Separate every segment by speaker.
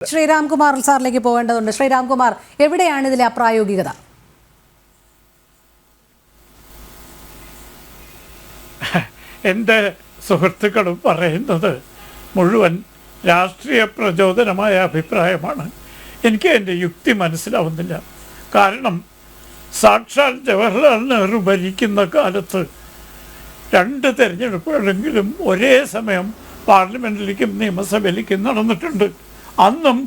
Speaker 1: ശ്രീരാംകുമാർ സാറിലേക്ക് പോകേണ്ടതുണ്ട്. ശ്രീരാംകുമാർ, എവിടെയാണ് ഇതിലെ അപ്രായോഗികത?
Speaker 2: എൻ്റെ സുഹൃത്തുക്കളും പറയുന്നത് മുഴുവൻ രാഷ്ട്രീയ പ്രചോദനമായ അഭിപ്രായമാണ്. എനിക്ക് എൻ്റെ യുക്തി മനസ്സിലാവുന്നില്ല. കാരണം സാക്ഷാൽ ജവഹർലാൽ നെഹ്റു ഭരിക്കുന്ന കാലത്ത് 2 തെരഞ്ഞെടുപ്പുകളെങ്കിലും ഒരേ സമയം പാർലമെൻറ്റിലേക്കും നിയമസഭയിലേക്കും നടന്നിട്ടുണ്ട്. അന്നും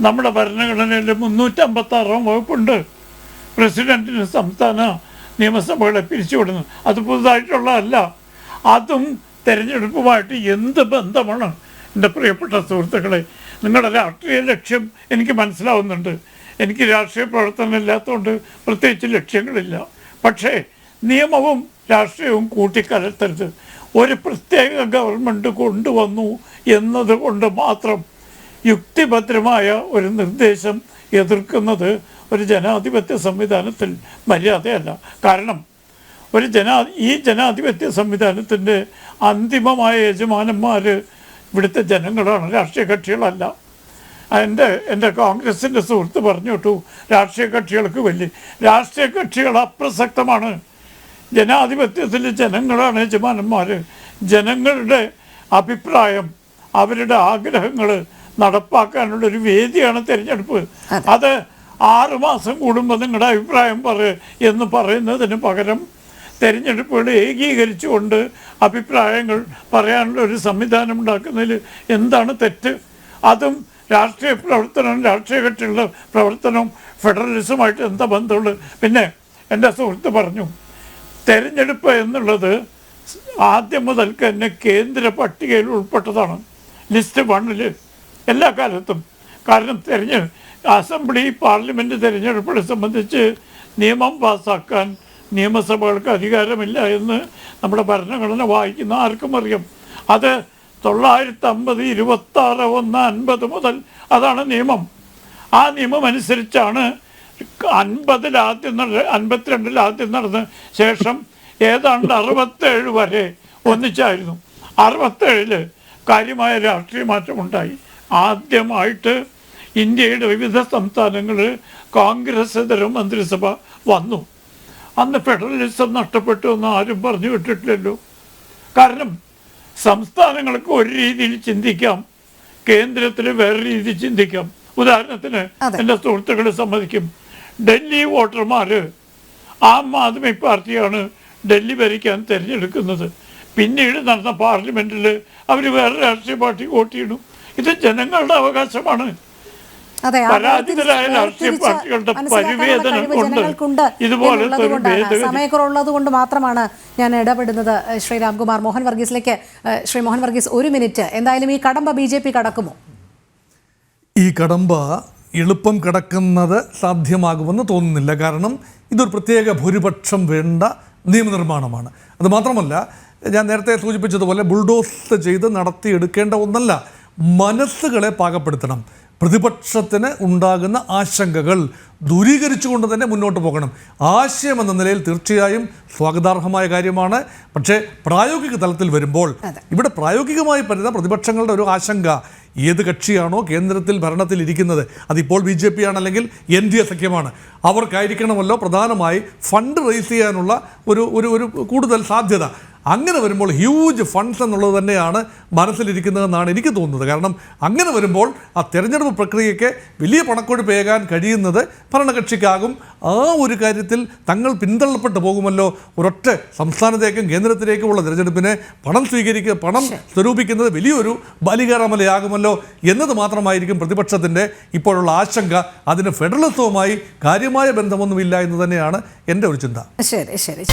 Speaker 2: നമ്മുടെ ഭരണഘടനയിൽ 356 വകുപ്പുണ്ട്. പ്രസിഡന്റിന് സംസ്ഥാന നിയമസഭകളെ പിരിച്ചുവിടുന്നു. അത് പുതുതായിട്ടുള്ളതല്ല. അതും തെരഞ്ഞെടുപ്പുമായിട്ട് എന്ത് ബന്ധമാണ്? എൻ്റെ പ്രിയപ്പെട്ട സുഹൃത്തുക്കളെ, നിങ്ങളുടെ രാഷ്ട്രീയ ലക്ഷ്യം എനിക്ക് മനസ്സിലാവുന്നുണ്ട്. എനിക്ക് രാഷ്ട്രീയ പ്രവർത്തനം ഇല്ലാത്തതുകൊണ്ട് പ്രത്യേകിച്ച് ലക്ഷ്യങ്ങളില്ല. പക്ഷേ നിയമവും രാഷ്ട്രീയവും കൂട്ടിക്കലർത്തരുത്. ഒരു പ്രത്യേക ഗവൺമെൻറ് കൊണ്ടുവന്നു എന്നതുകൊണ്ട് മാത്രം യുക്തിഭദ്രമായ ഒരു നിർദ്ദേശം എതിർക്കുന്നത് ഒരു ജനാധിപത്യ സംവിധാനത്തിൽ മര്യാദയല്ല. കാരണം ഈ ജനാധിപത്യ സംവിധാനത്തിൻ്റെ അന്തിമമായ യജമാനന്മാർ ഇവിടുത്തെ ജനങ്ങളാണ്, രാഷ്ട്രീയ കക്ഷികളല്ല. എൻ്റെ കോൺഗ്രസിൻ്റെ സുഹൃത്ത് പറഞ്ഞു കേട്ടു, രാഷ്ട്രീയ കക്ഷികൾ അപ്രസക്തമാണ്. ജനാധിപത്യത്തിൽ ജനങ്ങളാണ് യജമാനന്മാർ. ജനങ്ങളുടെ അഭിപ്രായം, അവരുടെ ആഗ്രഹങ്ങൾ നടപ്പാക്കാനുള്ളൊരു വേദിയാണ് തിരഞ്ഞെടുപ്പ്. അത് 6 മാസം കൂടുമ്പോൾ നിങ്ങളുടെ അഭിപ്രായം എന്ന് പറയുന്നതിന് പകരം തിരഞ്ഞെടുപ്പുകൾ ഏകീകരിച്ചുകൊണ്ട് അഭിപ്രായങ്ങൾ പറയാനുള്ള ഒരു സംവിധാനം ഉണ്ടാക്കുന്നതിൽ എന്താണ് തെറ്റ്? അതും രാഷ്ട്രീയ കക്ഷികളുടെ പ്രവർത്തനവും ഫെഡറലിസമായിട്ട് എന്താ ബന്ധമുള്ളത്? പിന്നെ എൻ്റെ സുഹൃത്ത് പറഞ്ഞു, തെരഞ്ഞെടുപ്പ് എന്നുള്ളത് ആദ്യം മുതൽക്ക് തന്നെ കേന്ദ്ര പട്ടികയിൽ ഉൾപ്പെട്ടതാണ്, ലിസ്റ്റ് 1 എല്ലാ കാലത്തും. കാരണം അസംബ്ലി പാർലമെൻറ്റ് തിരഞ്ഞെടുപ്പുകളെ സംബന്ധിച്ച് നിയമം പാസ്സാക്കാൻ നിയമസഭകൾക്ക് അധികാരമില്ല എന്ന് നമ്മുടെ ഭരണഘടന വായിക്കുന്ന ആർക്കും അറിയാം. അത് 950 26/1/50 മുതൽ അതാണ് നിയമം. ആ നിയമം അനുസരിച്ചാണ് 52 ആദ്യം നടന്ന ശേഷം ഏതാണ്ട് 67 വരെ ഒന്നിച്ചായിരുന്നു. 67 കാര്യമായ രാഷ്ട്രീയ മാറ്റമുണ്ടായി. ആദ്യമായിട്ട് ഇന്ത്യയുടെ വിവിധ സംസ്ഥാനങ്ങൾ കോൺഗ്രസ്സേതര മന്ത്രിസഭ വന്നു. അന്ന് ഫെഡറലിസം നഷ്ടപ്പെട്ടു എന്ന് ആരും പറഞ്ഞു വിട്ടിട്ടില്ലല്ലോ. കാരണം സംസ്ഥാനങ്ങൾക്ക് ഒരു രീതിയിൽ ചിന്തിക്കാം, കേന്ദ്രത്തിൽ വേറെ രീതിയിൽ ചിന്തിക്കാം. ഉദാഹരണത്തിന് എൻ്റെ സുഹൃത്തുക്കളെ സമ്മതിക്കും, ഡൽഹി വോട്ടർമാർ ആം ആദ്മി പാർട്ടിയാണ് ഡൽഹി ഭരിക്കാൻ തിരഞ്ഞെടുക്കുന്നത്. പിന്നീട് നടന്ന പാർലമെൻറ്റിൽ അവർ വേറെ രാഷ്ട്രീയ പാർട്ടി വോട്ട് ചെയ്യണം. ഇത് ജനങ്ങളുടെ അവകാശമാണ്. പരാജിതരായ രാഷ്ട്രീയ പാർട്ടികളുടെ പരിവേദനം കൊണ്ട് ഇതുപോലത്തെ ഒരു
Speaker 1: സമയക്കുറവുള്ളത് കൊണ്ട് മാത്രമാണ് ഞാൻ ഇടപെടുന്നത്. ശ്രീരാംകുമാർ, മോഹൻ വർഗീസിലേക്ക്. ശ്രീ മോഹൻ വർഗീസ്, 1 മിനിറ്റ്. എന്തായാലും ഈ കടമ്പ BJP കടക്കുമോ?
Speaker 3: ഈ കടമ്പ എളുപ്പം കടക്കുന്നത് സാധ്യമാകുമെന്ന് തോന്നുന്നില്ല. കാരണം ഇതൊരു പ്രത്യേക ഭൂരിപക്ഷം വേണ്ട നിയമനിർമ്മാണമാണ്. അതുമാത്രമല്ല, ഞാൻ നേരത്തെ സൂചിപ്പിച്ചതുപോലെ ബുൾഡോസ് ചെയ്ത് നടത്തിയെടുക്കേണ്ട ഒന്നല്ല. മനസ്സുകളെ പാകപ്പെടുത്തണം. പ്രതിപക്ഷത്തിന് ഉണ്ടാകുന്ന ആശങ്കകൾ ദൂരീകരിച്ചുകൊണ്ട് തന്നെ മുന്നോട്ട് പോകണം. ആശയം എന്ന നിലയിൽ തീർച്ചയായും സ്വാഗതാർഹമായ കാര്യമാണ്. പക്ഷേ പ്രായോഗിക തലത്തിൽ വരുമ്പോൾ ഇവിടെ പ്രായോഗികമായി പറയുന്ന പ്രതിപക്ഷങ്ങളുടെ ഒരു ആശങ്ക, ഏത് കക്ഷിയാണോ കേന്ദ്രത്തിൽ ഭരണത്തിൽ ഇരിക്കുന്നത്, അതിപ്പോൾ BJP ആണല്ലെങ്കിൽ NDA സഖ്യമാണ്, അവർക്കായിരിക്കണമല്ലോ പ്രധാനമായി ഫണ്ട് റേസ് ചെയ്യാനുള്ള ഒരു കൂടുതൽ സാധ്യത. അങ്ങനെ വരുമ്പോൾ ഹ്യൂജ് ഫണ്ട്സ് എന്നുള്ളത് തന്നെയാണ് മനസ്സിലിരിക്കുന്നതെന്നാണ് എനിക്ക് തോന്നുന്നത്. കാരണം അങ്ങനെ വരുമ്പോൾ ആ തെരഞ്ഞെടുപ്പ് പ്രക്രിയയ്ക്ക് വലിയ പണക്കൊഴുപ്പേകാൻ കഴിയുന്നത് ഭരണകക്ഷിക്കാകും. ആ ഒരു കാര്യത്തിൽ തങ്ങൾ പിന്തള്ളപ്പെട്ടു പോകുമല്ലോ. ഒരൊറ്റ സംസ്ഥാനത്തേക്കും കേന്ദ്രത്തിലേക്കുമുള്ള തിരഞ്ഞെടുപ്പിനെ പണം സ്വരൂപിക്കുന്നത് വലിയൊരു ബലികേറാമലയാകുമല്ലോ എന്നത് മാത്രമായിരിക്കും പ്രതിപക്ഷത്തിൻ്റെ ഇപ്പോഴുള്ള ആശങ്ക. അതിന് ഫെഡറലിസവുമായി കാര്യമായ ബന്ധമൊന്നുമില്ല എന്ന് തന്നെയാണ് എൻ്റെ ഒരു ചിന്ത.
Speaker 1: ശരി.